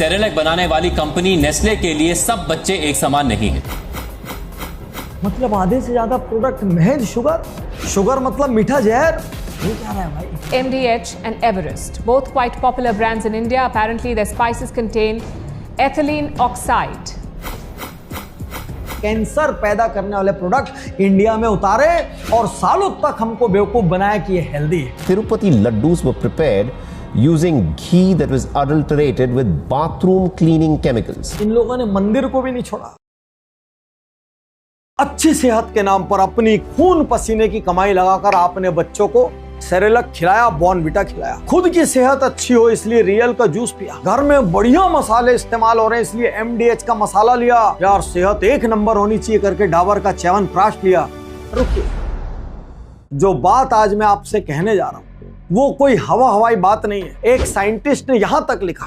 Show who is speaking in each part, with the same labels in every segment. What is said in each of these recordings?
Speaker 1: Cerelac बनाने वाली company Nestle के लिए सब बच्चे एक समान नहीं हैं।
Speaker 2: मतलब आधे से ज्यादा प्रोडक्ट महज शुगर, शुगर मतलब मीठा जहर। ये क्या रहा है भाई?
Speaker 3: MDH and Everest, both quite popular brands in India. Apparently, their spices contain ethylene oxide.
Speaker 2: Cancer पैदा करने वाले प्रोडक्ट इंडिया में उतारे और सालों तक हमको बेवकूफ बनाया कि ये हेल्दी है।
Speaker 4: Tirupati laddus were prepared using ghee that was adulterated with bathroom cleaning chemicals.
Speaker 2: इन लोगों ने मंदिर को भी नहीं छोड़ा। अच्छी सेहत के नाम पर अपनी खून पसीने की कमाई लगाकर आपने बच्चों को सेरेलक खिलाया, बॉर्नविटा खिलाया। खुद की सेहत अच्छी हो इसलिए रियल का जूस पिया। घर में बढ़िया मसाले इस्तेमाल हो रहे हैं इसलिए MDH का मसाला लिया। यार सेहत एक नंबर होनी चाहिए करके डाबर का च्यवनप्राश लिया। रुकिए, जो बात आज मैं आपसे कहने जा रहा हूं वो कोई हवाई बात नहीं है। एक साइंटिस्ट ने यहां तक लिखा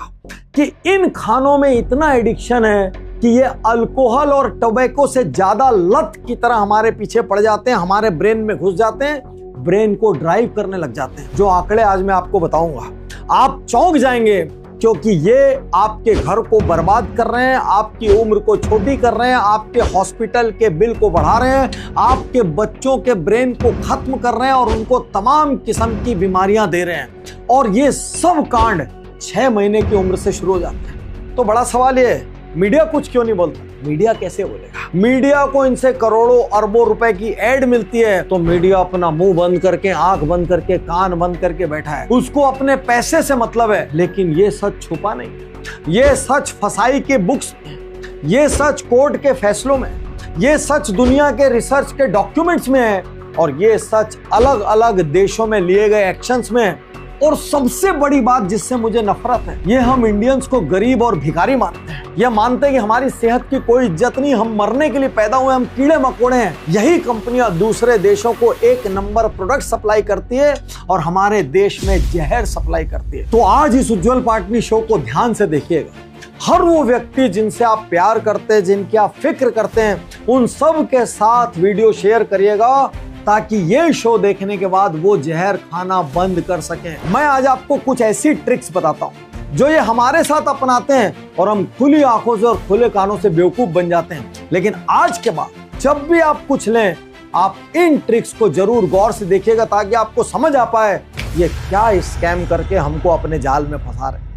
Speaker 2: कि इन खानों में इतना एडिक्शन है कि ये अल्कोहल और टोबैको से ज्यादा लत की तरह हमारे पीछे पड़ जाते हैं, हमारे ब्रेन में घुस जाते हैं, ब्रेन को ड्राइव करने लग जाते हैं। जो आंकड़े आज मैं आपको बताऊंगा आप चौंक जाएंगे, क्योंकि ये आपके घर को बर्बाद कर रहे हैं, आपकी उम्र को छोटी कर रहे हैं, आपके हॉस्पिटल के बिल को बढ़ा रहे हैं, आपके बच्चों के ब्रेन को खत्म कर रहे हैं और उनको तमाम किस्म की बीमारियां दे रहे हैं। और ये सब कांड 6 महीने की उम्र से शुरू हो जाते हैं। तो बड़ा सवाल ये है, मीडिया कुछ क्यों नहीं बोलता? मीडिया कैसे बोलेगा? मीडिया को इनसे करोड़ों अरबों रुपए की एड मिलती है तो मीडिया अपना मुंह बंद करके, आंख बंद करके, कान बंद करके बैठा है। उसको अपने पैसे से मतलब है, लेकिन ये सच छुपा नहीं। ये सच फसाई के बुक्स में, ये सच कोर्ट के फैसलों में, ये सच दुनिया के रिसर्च के डॉक्यूमेंट्स में है और ये सच अलग अलग देशों में लिए गए एक्शंस में है। और सबसे बड़ी बात जिससे मुझे नफरत है, ये हम इंडियंस को गरीब और भिखारी मानते हैं। ये मानते हैं कि हमारी सेहत की कोई इज्जत नहीं, हम मरने के लिए पैदा हुए, हम कीड़े मकोड़े हैं। यही कंपनियां दूसरे देशों को एक नंबर प्रोडक्ट सप्लाई करती है और हमारे देश में जहर सप्लाई करती है। तो आज इस उज्जवल पाटनी शो को ध्यान से देखिएगा। हर वो व्यक्ति जिनसे आप प्यार करते हैं, जिनकी आप फिक्र करते हैं, उन सब के साथ वीडियो शेयर करिएगा ताकि ये शो देखने के बाद वो जहर खाना बंद कर सकें। मैं आज आपको कुछ ऐसी ट्रिक्स बताता हूं जो ये हमारे साथ अपनाते हैं और हम खुली आंखों से और खुले कानों से बेवकूफ बन जाते हैं। लेकिन आज के बाद जब भी आप कुछ लें, आप इन ट्रिक्स को जरूर गौर से देखिएगा ताकि आपको समझ आ पाए ये क्या स्कैम करके हमको अपने जाल में फंसा रहे।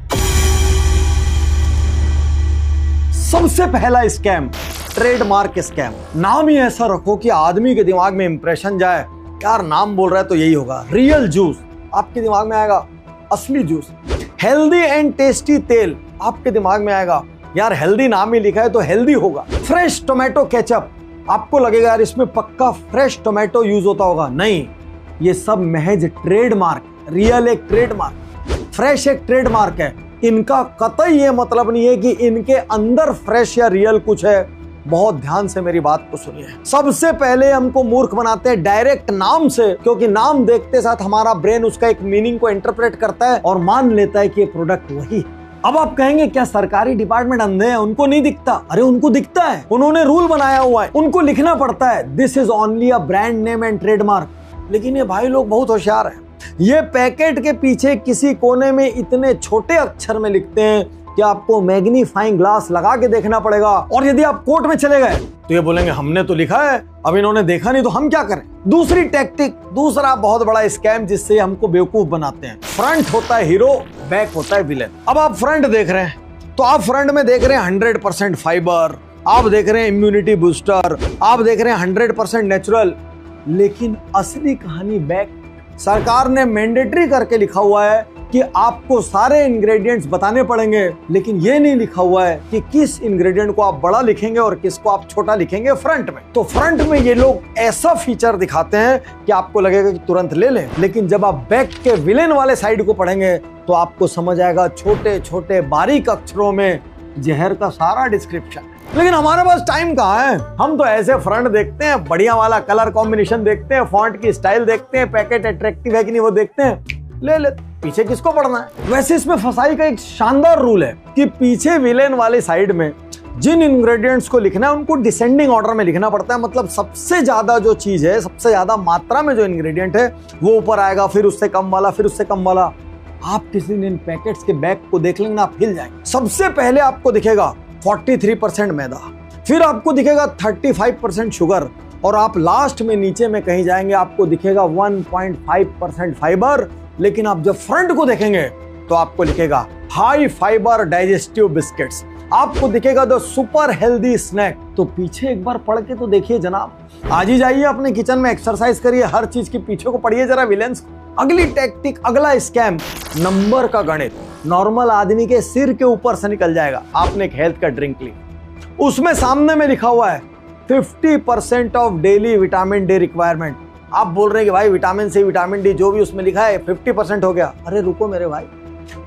Speaker 2: सबसे पहला स्कैम, ट्रेडमार्क स्कैम। नाम ही ऐसा रखो कि आदमी के दिमाग में इंप्रेशन जाए, यार नाम बोल रहा है तो यही होगा। रियल जूस आपके दिमाग में आएगा, असली जूस। हेल्दी एंड टेस्टी तेल आपके दिमाग में आएगा, यार हेल्दी नाम ही लिखा है तो हेल्दी होगा। फ्रेश टोमेटो केचप, आपको लगेगा यार इसमें पक्का फ्रेश टोमेटो यूज होता होगा। नहीं, ये सब महज ट्रेडमार्क। रियल एक ट्रेडमार्क, फ्रेश एक ट्रेडमार्क है। इनका कतई ये मतलब नहीं है कि इनके अंदर फ्रेश या रियल कुछ है। बहुत ध्यान से मेरी बात को सुनिए। सबसे पहले हमको मूर्ख बनाते हैं डायरेक्ट नाम से, क्योंकि नाम देखते साथ हमारा ब्रेन उसका एक मीनिंग को इंटरप्रेट करता है और मान लेता है कि ये प्रोडक्ट वही। अब आप कहेंगे क्या सरकारी डिपार्टमेंट अंधे हैं, उनको नहीं दिखता? अरे उनको दिखता है, उन्होंने रूल बनाया हुआ है, उनको लिखना पड़ता है this is only a brand name and trademark. लेकिन ये भाई लोग बहुत होशियार हैं। ये पैकेट के पीछे किसी कोने में इतने छोटे अक्षर में लिखते हैं कि आपको मैग्नीफाइंग ग्लास लगा के देखना पड़ेगा। और यदि आप कोर्ट में चले गए तो ये बोलेंगे हमने तो लिखा है, अब इन्होंने देखा नहीं तो हम क्या करें। दूसरी टैक्टिक, दूसरा बहुत बड़ा स्कैम जिससे हमको बेवकूफ बनाते हैं। फ्रंट होता है हीरो, बैक होता है विलेन। अब आप फ्रंट देख रहे हैं तो आप फ्रंट में देख रहे हैं 100% फाइबर, आप देख रहे हैं इम्यूनिटी बूस्टर, आप देख रहे हैं 100% नेचुरल। लेकिन असली कहानी बैक। सरकार ने मैंडेटरी करके लिखा हुआ है कि आपको सारे इंग्रेडिएंट्स बताने पड़ेंगे, लेकिन ये नहीं लिखा हुआ है कि किस इंग्रेडिएंट को आप बड़ा लिखेंगे और किसको आप छोटा लिखेंगे फ्रंट में। तो फ्रंट में ये लोग ऐसा फीचर दिखाते हैं कि आपको लगेगा कि तुरंत ले लें, लेकिन जब आप बैक के विलेन वाले साइड को पढ़ेंगे तो आपको समझ आएगा छोटे छोटे बारीक अक्षरों में जहर का सारा डिस्क्रिप्शन। लेकिन हमारे पास टाइम कहाँ है, हम तो ऐसे फ्रंट देखते हैं, बढ़िया वाला कलर कॉम्बिनेशन देखते हैं, फॉन्ट की स्टाइल देखते हैं, पैकेट अट्रैक्टिव है कि नहीं वो देखते हैं, ले ले, पीछे किसको पढ़ना है। वैसे इसमें फसाई का एक शानदार रूल है कि पीछे विलेन वाले साइड में जिन इंग्रेडिएंट्स को लिखना है उनको डिसेंडिंग ऑर्डर में लिखना पड़ता है। मतलब सबसे ज्यादा जो चीज है, सबसे ज्यादा मात्रा में जो इंग्रेडिएंट है वो ऊपर आएगा, फिर उससे कम वाला, फिर उससे कम वाला। आप किसी दिन पैकेट्स के बैग को देख लेंगे ना, आप हिल जाएंगे। सबसे पहले आपको दिखेगा 43% मैदा, फिर आपको दिखेगा 35% शुगर, और आप लास्ट में नीचे में कहीं जाएंगे आपको दिखेगा 1.5% फाइबर। लेकिन आप जब फ्रंट को देखेंगे तो आपको लिखेगा हाई फाइबर डाइजेस्टिव बिस्किट्स, आपको दिखेगा द सुपर हेल्दी स्नैक। तो पीछे एक बार पढ़ के तो देखिए जनाब, आज ही जाइए अपने किचन में, एक्सरसाइज करिए, हर चीज के पीछे को पढ़िए जरा विलेंस को। अगली टैक्टिक, अगला स्कैम, नंबर का गणित। नॉर्मल आदमी के सिर के ऊपर से निकल जाएगा। आपने एक हेल्थ का ड्रिंक ली, उसमें सामने में लिखा हुआ है 50% of daily vitamin D requirement. आप बोल रहे हैं कि भाई विटामिन सी, विटामिन डी, जो भी उसमें लिखा है 50% हो गया। अरे रुको मेरे भाई,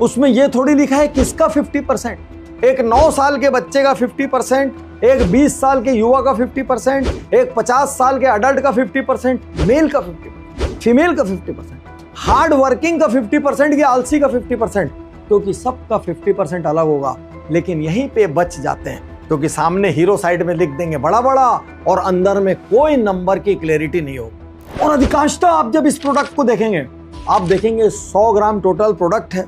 Speaker 2: उसमें यह थोड़ी लिखा है किसका 50%। एक 9 साल के बच्चे का 50%, एक 20 साल के युवा का 50%, एक 50 साल के अडल्ट का 50%, मेल का 50%, फीमेल का 50%, हार्ड वर्किंग का 50% या आलसी का 50%, क्योंकि सबका 50% अलग होगा। लेकिन यहीं पे बच जाते हैं क्योंकि सामने हीरो साइड में लिख देंगे बड़ा बड़ा और अंदर में कोई नंबर की क्लैरिटी नहीं हो। और अधिकांशतः आप जब इस प्रोडक्ट को देखेंगे, आप देखेंगे 100 ग्राम टोटल प्रोडक्ट है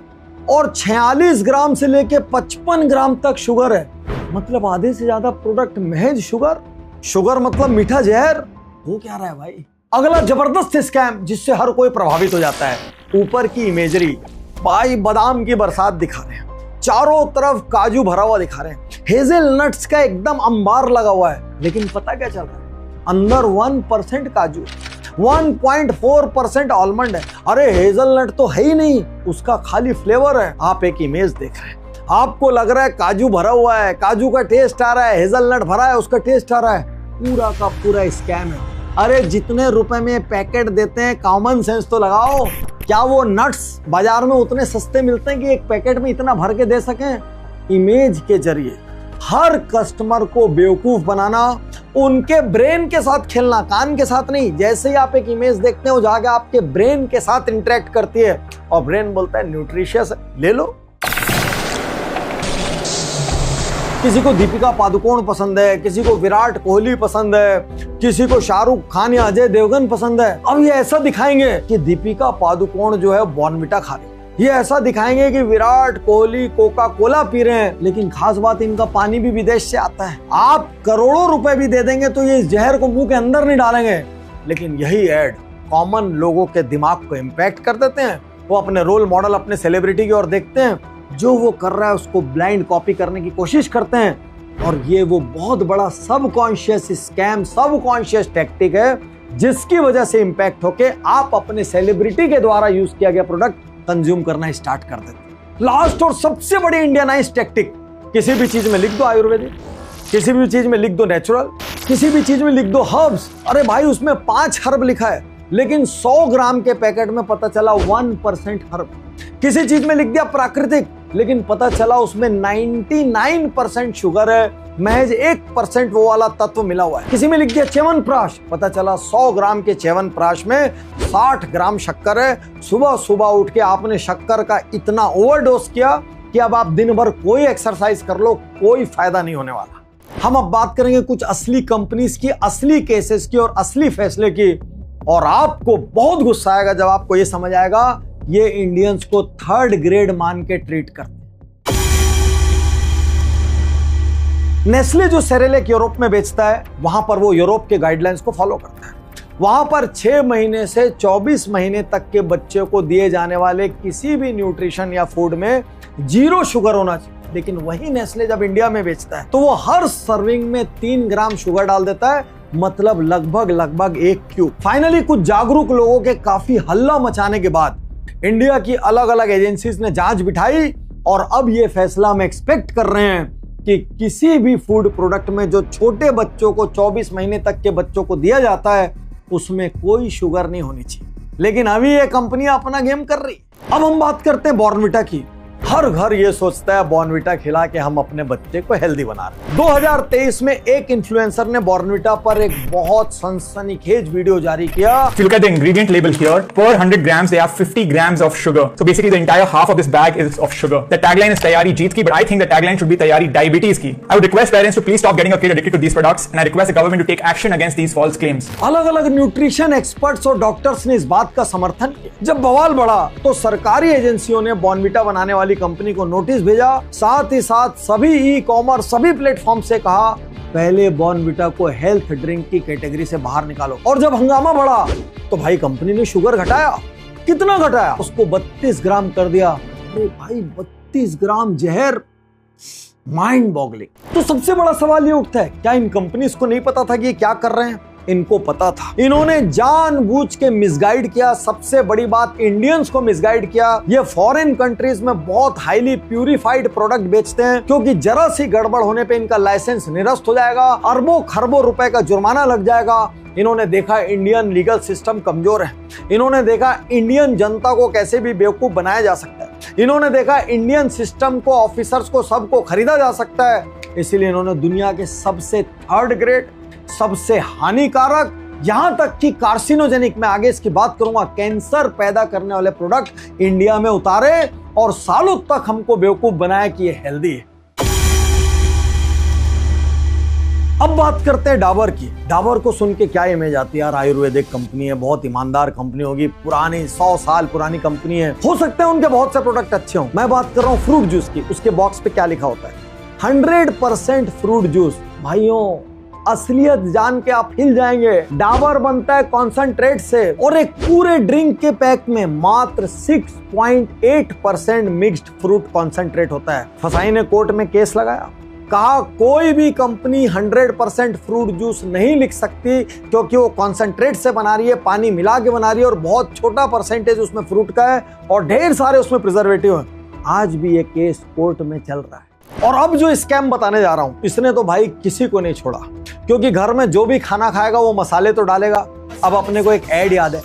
Speaker 2: और 46 ग्राम से लेके 55 ग्राम तक शुगर है। मतलब आधे से ज्यादा प्रोडक्ट महज शुगर। शुगर मतलब मीठा जहर। हो क्या रहा है भाई। अगला जबरदस्त स्कैम जिससे हर कोई प्रभावित हो जाता है, ऊपर की इमेजरी, भाई बादाम की बरसात दिखा रहे हैं, चारों तरफ काजू भरा हुआ दिखा रहे हैं, हेजल नट्स का एकदम अंबार लगा हुआ है। लेकिन पता क्या चल रहा है, अंदर 1% काजू, 1.4% आलमंड है। अरे हेजलनट तो है ही नहीं, उसका खाली फ्लेवर है। आप एक इमेज देख रहे हैं, आपको लग रहा है काजू भरा हुआ है, काजू का टेस्ट आ रहा है, हेजलनट भरा है, उसका टेस्ट आ रहा है। पूरा का पूरा स्कैम है। अरे जितने रुपए में पैकेट देते हैं, कॉमन सेंस तो लगाओ। क्या वो नट्स बाजार में उतने सस्ते मिलते हैं कि एक पैकेट में इतना भर के दे सकें? इमेज के जरिए हर कस्टमर को बेवकूफ बनाना, उनके ब्रेन के साथ खेलना, कान के साथ नहीं। जैसे ही आप एक इमेज देखते हो, जाके आपके ब्रेन के साथ इंटरेक्ट करती है और ब्रेन बोलता है न्यूट्रिशियस, ले लो। किसी को दीपिका पादुकोण पसंद है, किसी को विराट कोहली पसंद है, किसी को शाहरुख खान या अजय देवगन पसंद है। अब ये ऐसा दिखाएंगे कि दीपिका पादुकोण जो है बॉर्नविटा खा रही है, ये ऐसा दिखाएंगे कि Virat Kohli Coca Cola P रहे हैं, लेकिन खास बात इनका पानी भी विदेश से आता है। आप करोड़ों रुपए भी दे देंगे तो ये इस जहर को मुंह के अंदर नहीं डालेंगे। लेकिन यही एड कॉमन लोगों के दिमाग को इम्पैक्ट कर देते हैं। वो अपने रोल मॉडल, अपने सेलिब्रिटी की ओर देखते हैं, जो वो कर रहा है उसको ब्लाइंड कॉपी करने की कोशिश करते हैं। और ये वो बहुत बड़ा सबकॉन्शियस स्कैम, सबकॉन्शियस टैक्टिक है, जिसकी वजह से इंपैक्ट होके आप अपने सेलिब्रिटी के द्वारा यूज किया गया प्रोडक्ट कंज्यूम करना स्टार्ट कर देते। लास्ट और सबसे बड़ी इंडियनाइज टैक्टिक, किसी भी चीज में लिख दो आयुर्वेदिक, किसी भी चीज में लिख दो नेचुरल, किसी भी चीज में लिख दो हर्ब्स। अरे भाई उसमें 5 हर्ब लिखा है, लेकिन 100 ग्राम के पैकेट में पता चला 1% हर्ब। किसी चीज में लिख दिया प्राकृतिक, लेकिन पता चला उसमें 99% शुगर है, महज 1% वो वाला तत्व मिला हुआ है। किसी में लिख दिया च्यवनप्राश, पता चला 100 ग्राम के च्यवनप्राश में 60 ग्राम शक्कर है। सुबह सुबह उठ के आपने शक्कर का इतना ओवरडोज किया कि अब आप दिन भर कोई एक्सरसाइज कर लो, कोई फायदा नहीं होने वाला। हम अब बात करेंगे कुछ असली कंपनीज की, असली केसेस की और असली फैसले की, और आपको बहुत गुस्सा आएगा जब आपको ये समझ आएगा ये इंडियंस को 3rd ग्रेड मान के ट्रीट करते हैं। नेस्ले जो सेरेलेक यूरोप में बेचता है, वहां पर वो यूरोप के गाइडलाइंस को फॉलो करता है। वहां पर 6 महीने से 24 महीने तक के बच्चे को दिए जाने वाले किसी भी न्यूट्रिशन या फूड में 0 शुगर होना चाहिए। लेकिन वही नेस्ले जब इंडिया में बेचता है तो वो हर सर्विंग में 3 ग्राम शुगर डाल देता है, मतलब लगभग 1 क्यूब। फाइनली कुछ जागरूक लोगों के काफी हल्ला मचाने के बाद इंडिया की अलग अलग एजेंसीज ने जांच बिठाई और अब ये फैसला हम एक्सपेक्ट कर रहे हैं कि किसी भी फूड प्रोडक्ट में जो छोटे बच्चों को 24 महीने तक के बच्चों को दिया जाता है उसमें कोई शुगर नहीं होनी चाहिए। लेकिन अभी ये कंपनियां अपना गेम कर रही। अब हम बात करते हैं बॉर्नविटा की। हर घर ये सोचता है बॉर्नविटा खिला के हम अपने बच्चे को हेल्दी बना रहे हैं। 2023 में एक इन्फ्लुएंसर ने बॉर्नविटा पर एक बहुत सनसनीखेज वीडियो जारी किया।
Speaker 5: If you look at the ingredient label here, per 100 grams they have 50 grams of sugar. So basically the entire half of this bag is of sugar. The tagline is Tayari Jeet ki, but I think the tagline should be Tayari Diabetes ki. I would request parents to please stop getting a kid addicted to these products, and I request the government to take action against these false claims.
Speaker 2: अलग अलग nutrition experts और doctors ने इस बात का समर्थन किया। जब बवाल बढ़ा तो सरकारी एजेंसियों ने बॉर्नविटा बनाने वाली कंपनी को नोटिस भेजा, साथ ही साथ सभी ई कॉमर्स सभी प्लेटफॉर्म से कहा पहले बॉर्नविटा को हेल्थ ड्रिंक की कैटेगरी से बाहर निकालो। और जब हंगामा बढ़ा तो भाई कंपनी ने शुगर घटाया। कितना घटाया? उसको 32 ग्राम कर दिया। अरे भाई 32 ग्राम जहर, माइंड बॉगलिंग। तो सबसे बड़ा सवाल ये उठता है, क्या इन कंपनीज को नहीं पता था कि ये क्या कर रहे हैं? इनको पता था। इन्होंने जानबूझ के मिसगाइड किया। सबसे बड़ी बात, इंडियंस को मिसगाइड किया। ये फॉरेन कंट्रीज में बहुत हाईली प्यूरिफाइड प्रोडक्ट बेचते हैं, क्योंकि जरा सी गड़बड़ होने पे इनका लाइसेंस निरस्त हो जाएगा, अरबों खरबों रुपए का जुर्माना लग जाएगा। इन्होंने देखा इंडियन लीगल सिस्टम कमजोर है। इन्होंने देखा इंडियन जनता को कैसे भी बेवकूफ बनाया जा सकता है। इन्होंने देखा इंडियन सिस्टम को, ऑफिसर्स को, सबको खरीदा जा सकता है। इसीलिए इन्होंने दुनिया के सबसे थर्ड ग्रेड, सबसे हानिकारक, यहां तक कि कार्सिनोजेनिक, मैं आगे इसकी बात करूंगा, कैंसर पैदा करने वाले प्रोडक्ट इंडिया में उतारे और सालों तक हमको बेवकूफ बनाया कि ये हेल्दी है। अब बात करते हैं डाबर की। डाबर को सुन के क्या इमेज आती है? यार आयुर्वेदिक कंपनी है, बहुत ईमानदार कंपनी होगी, पुरानी 100 साल पुरानी कंपनी है, हो सकता है उनके बहुत से प्रोडक्ट अच्छे हों। मैं बात कर रहा हूं फ्रूट जूस की। उसके बॉक्स पे क्या लिखा होता है? 100% फ्रूट जूस। भाइयों, असलियत जान के आप हिल जाएंगे। डाबर बनता है कॉन्सेंट्रेट से, और एक पूरे ड्रिंक के पैक में मात्र 6.8% मिक्स्ड फ्रूट कॉन्सेंट्रेट होता है। फसाई ने कोर्ट में केस लगाया, कहा कोई भी कंपनी 100% फ्रूट जूस नहीं लिख सकती, क्योंकि वो कॉन्सेंट्रेट से बना रही है, पानी मिला के बना रही है, और बहुत छोटा परसेंटेज उसमें फ्रूट का है और ढेर सारे उसमें प्रिजर्वेटिव है। आज भी ये केस कोर्ट में चल रहा है। और अब जो स्कैम बताने जा रहा हूं, इसने तो भाई किसी को नहीं छोड़ा, क्योंकि घर में जो भी खाना खाएगा वो मसाले तो डालेगा। अब अपने को एक ऐड याद है,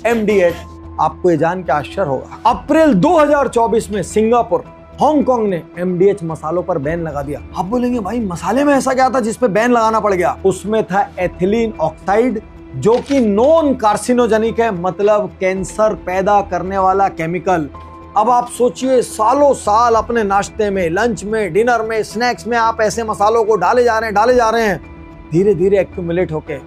Speaker 2: MD8। आपको ये जान के आश्चर्य होगा, अप्रैल 2024 में सिंगापुर, हांगकांग ने MDH मसालों पर बैन लगा दिया। आप बोलेंगे भाई मसाले में ऐसा क्या था जिसपे बैन लगाना पड़ गया? उसमें था एथिलीन ऑक्साइड, जो कि नॉन कार्सिनोजेनिक है, मतलब कैंसर पैदा करने वाला केमिकल। अब आप सोचिए, सालों साल अपने नाश्ते में, लंच में, डिनर में, स्नैक्स में आप ऐसे मसालों को डाले जा रहे हैं, धीरे धीरे एक्यूमुलेट होके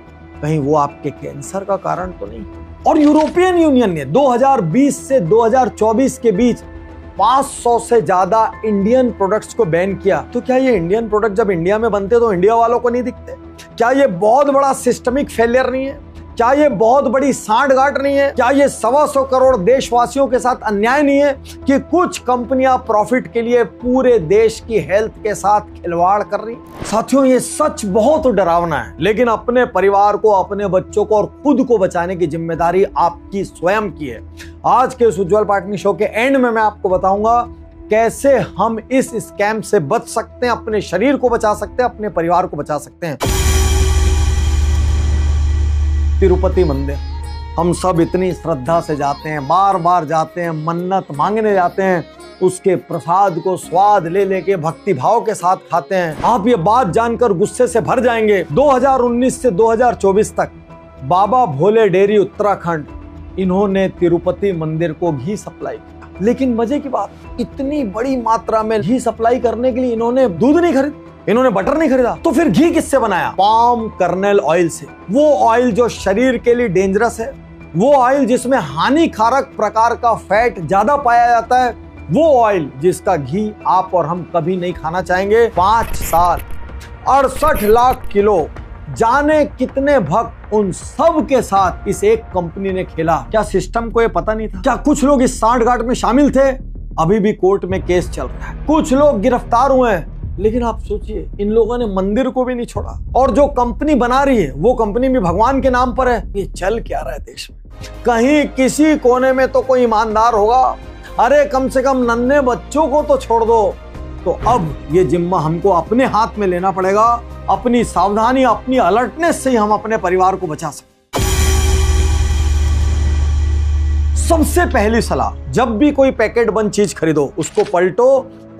Speaker 2: कहीं वो आपके कैंसर का कारण तो नहीं। और यूरोपियन यूनियन ने 2020 से 2024 के बीच 500 से ज्यादा इंडियन प्रोडक्ट्स को बैन किया। तो क्या ये इंडियन प्रोडक्ट जब इंडिया में बनते तो इंडिया वालों को नहीं दिखते? क्या ये बहुत बड़ा सिस्टमिक फेलियर नहीं है? क्या ये बहुत बड़ी सांठगांठ नहीं है? क्या ये 125 करोड़ देशवासियों के साथ अन्याय नहीं है कि कुछ कंपनियां प्रॉफिट के लिए पूरे देश की हेल्थ के साथ खिलवाड़ कर रही? साथियों, ये सच बहुत डरावना है, लेकिन अपने परिवार को, अपने बच्चों को और खुद को बचाने की जिम्मेदारी आपकी स्वयं की है। आज के इस उज्जवल पाटनी शो के एंड में मैं आपको बताऊंगा कैसे हम इस स्कैम से बच सकते हैं, अपने शरीर को बचा सकते हैं, अपने परिवार को बचा सकते हैं। तिरुपति मंदिर हम सब इतनी श्रद्धा से जाते हैं, बार बार जाते हैं, मन्नत मांगने जाते हैं, उसके प्रसाद को स्वाद ले लेके भक्ति भाव के साथ खाते हैं। आप ये बात जानकर गुस्से से भर जाएंगे, 2019 से 2024 तक बाबा भोले डेयरी उत्तराखंड, इन्होंने तिरुपति मंदिर को घी सप्लाई किया। लेकिन मजे की बात, इतनी बड़ी मात्रा में घी सप्लाई करने के लिए इन्होंने दूध नहीं खरीदा, इन्होंने बटर नहीं खरीदा, तो फिर घी किससे बनाया? पाम कर्नेल ऑयल से। वो ऑयल जो शरीर के लिए डेंजरस है, वो ऑयल जिसमें हानिकारक प्रकार का फैट ज्यादा पाया जाता है, वो ऑयल जिसका घी आप और हम कभी नहीं खाना चाहेंगे। 5 साल 68 लाख किलो, जाने कितने भक्त, उन सब के साथ इस एक कंपनी ने खेला। क्या सिस्टम को ये पता नहीं था? क्या कुछ लोग इस सांठगांठ में शामिल थे? अभी भी कोर्ट में केस चल रहा है, कुछ लोग गिरफ्तार हुए हैं, लेकिन आप सोचिए, इन लोगों ने मंदिर को भी नहीं छोड़ा। और जो कंपनी बना रही है वो कंपनी भी भगवान के नाम पर है। ये चल क्या रहा है देश में? कहीं किसी कोने में तो कोई ईमानदार होगा। अरे कम से कम नन्हे बच्चों को तो छोड़ दो। तो अब ये जिम्मा हमको अपने हाथ में लेना पड़ेगा। अपनी सावधानी, अपनी अलर्टनेस से ही हम अपने परिवार को बचा सकते। सबसे पहली सलाह, जब भी कोई पैकेट बंद चीज खरीदो उसको पलटो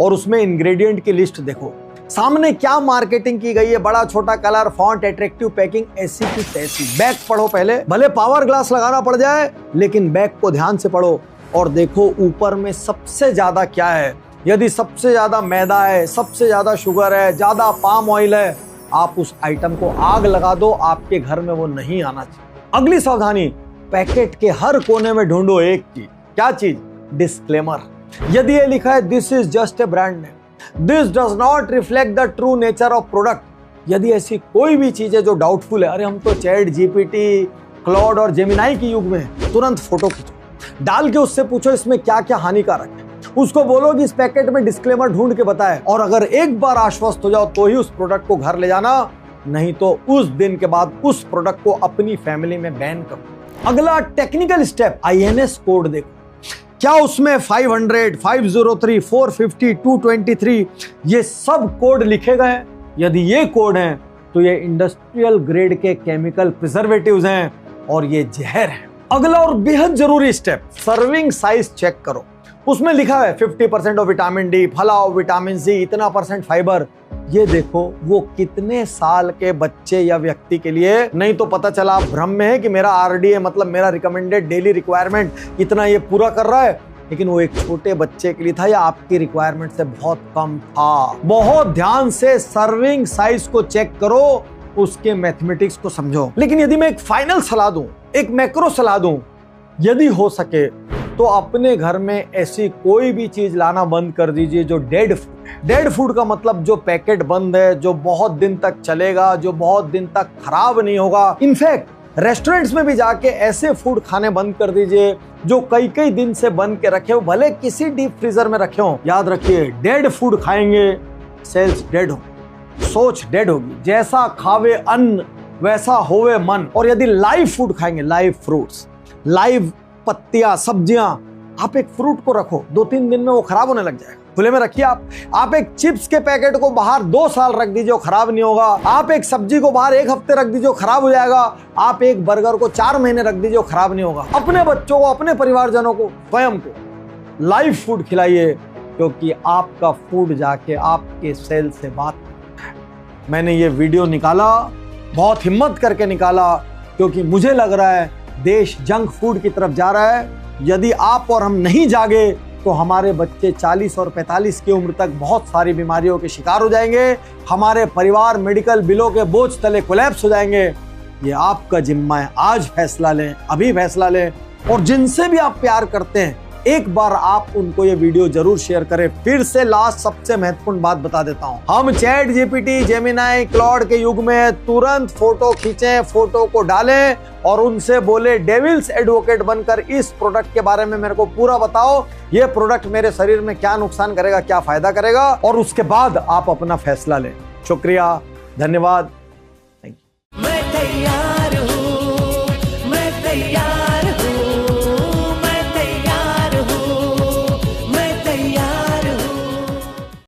Speaker 2: और उसमें इंग्रेडिएंट की लिस्ट देखो। सामने क्या मार्केटिंग की गई है, बड़ा छोटा कलर, फॉन्ट, एट्रैक्टिव पैकिंग, ऐसी की तैसी। बैग पढ़ो पहले, भले पावर ग्लास लगाना पड़ जाए लेकिन बैग को ध्यान से पढ़ो और देखो ऊपर में सबसे ज्यादा क्या है। यदि सबसे ज्यादा मैदा है, सबसे ज्यादा शुगर है, ज्यादा पाम ऑयल है, आप उस आइटम को आग लगा दो, आपके घर में वो नहीं आना चाहिए। अगली सावधानी, पैकेट के हर कोने में ढूंढो एक चीज। क्या चीज? डिस्क्लेमर। यदि ये लिखा है this is just a brand name, this does not reflect the true nature of product, यदि ऐसी कोई भी चीज है जो डाउटफुल है, अरे हम तो चैट जीपीटी, क्लॉड और जेमिनाई के युग में हैं, तुरंत फोटो खींचो, डाल के उससे पूछो इसमें क्या क्या हानिकारक है, उसको बोलो कि इस पैकेट में डिस्क्लेमर ढूंढ के बताए, और अगर एक बार आश्वस्त हो जाओ तो ही उस प्रोडक्ट को घर ले जाना, नहीं तो उस दिन के बाद उस प्रोडक्ट को अपनी फैमिली में बैन करो। अगला टेक्निकल स्टेप, INS कोड देखो। क्या उसमें 500, 503, 450, 223 ये सब कोड लिखे गए? यदि ये कोड हैं तो ये इंडस्ट्रियल ग्रेड के केमिकल प्रिजर्वेटिव्स हैं और ये जहर है। अगला और बेहद जरूरी स्टेप, सर्विंग साइज चेक करो। उसमें लिखा है 50% ऑफ विटामिन डी, फलाव, विटामिन सी, इतना % फाइबर। ये देखो वो कितने साल के बच्चे या व्यक्ति के लिए, नहीं तो पता चला आप भ्रम में है कि मेरा RDA मतलब मेरा रिकमेंडेड डेली रिक्वायरमेंट इतना ये पूरा कर रहा है, लेकिन वो एक छोटे बच्चे के लिए था या आपकी रिक्वायरमेंट से बहुत कम था। बहुत ध्यान से सर्विंग साइज को चेक करो, उसके मैथमेटिक्स को समझो। लेकिन यदि मैं एक फाइनल सलाह दूं, एक मैक्रो सलाह दूं, यदि हो सके तो अपने घर में ऐसी कोई भी चीज लाना बंद कर दीजिए जो डेड फूड है। डेड फूड का मतलब जो पैकेट बंद है, जो बहुत दिन तक चलेगा, जो बहुत दिन तक खराब नहीं होगा। इनफैक्ट रेस्टोरेंट्स में भी जाके ऐसे फूड खाने बंद कर दीजिए जो कई कई दिन से बन के रखे हो, भले किसी डीप फ्रीजर में रखे हो। याद रखिए, डेड फूड खाएंगे सेल्स डेड हो, सोच डेड होगी। जैसा खावे अन्न वैसा होवे मन। और यदि लाइव फूड खाएंगे, लाइव फ्रूट्स, लाइव पत्तियां, सब्जियां, आप एक फ्रूट को रखो 2-3 दिन में वो खराब होने लग जाएगा, खुले में रखिए। आप एक चिप्स के पैकेट को बाहर 2 साल रख दीजिए, खराब नहीं होगा। आप एक सब्जी को बाहर 1 हफ्ते रख दीजिए, खराब हो जाएगा। आप एक बर्गर को 4 महीने रख दीजिए, खराब नहीं होगा। अपने बच्चों को, अपने परिवारजनों को, स्वयं को लाइव फूड खिलाइए, क्योंकि आपका फूड जाके आपके सेल से बात करता है। मैंने ये वीडियो निकाला, बहुत हिम्मत करके निकाला, क्योंकि मुझे लग रहा है देश जंक फूड की तरफ जा रहा है। यदि आप और हम नहीं जागे तो हमारे बच्चे 40 और 45 की उम्र तक बहुत सारी बीमारियों के शिकार हो जाएंगे। हमारे परिवार मेडिकल बिलों के बोझ तले कोलैप्स हो जाएंगे। ये आपका जिम्मा है, आज फैसला लें, अभी फैसला लें। और जिनसे भी आप प्यार करते हैं, एक बार आप उनको ये वीडियो जरूर शेयर करें। फिर से लास्ट सबसे महत्वपूर्ण बात बता देता हूं, हम चैट जीपीटी, जेमिनाई, क्लॉड के युग में तुरंत फोटो खींचें, फोटो को डालें और उनसे बोले डेविल्स एडवोकेट बनकर इस प्रोडक्ट के बारे में मेरे को पूरा बताओ, ये प्रोडक्ट मेरे शरीर में क्या नुकसान करेगा, क्या फायदा करेगा, और उसके बाद आप अपना फैसला लें। शुक्रिया, धन्यवाद।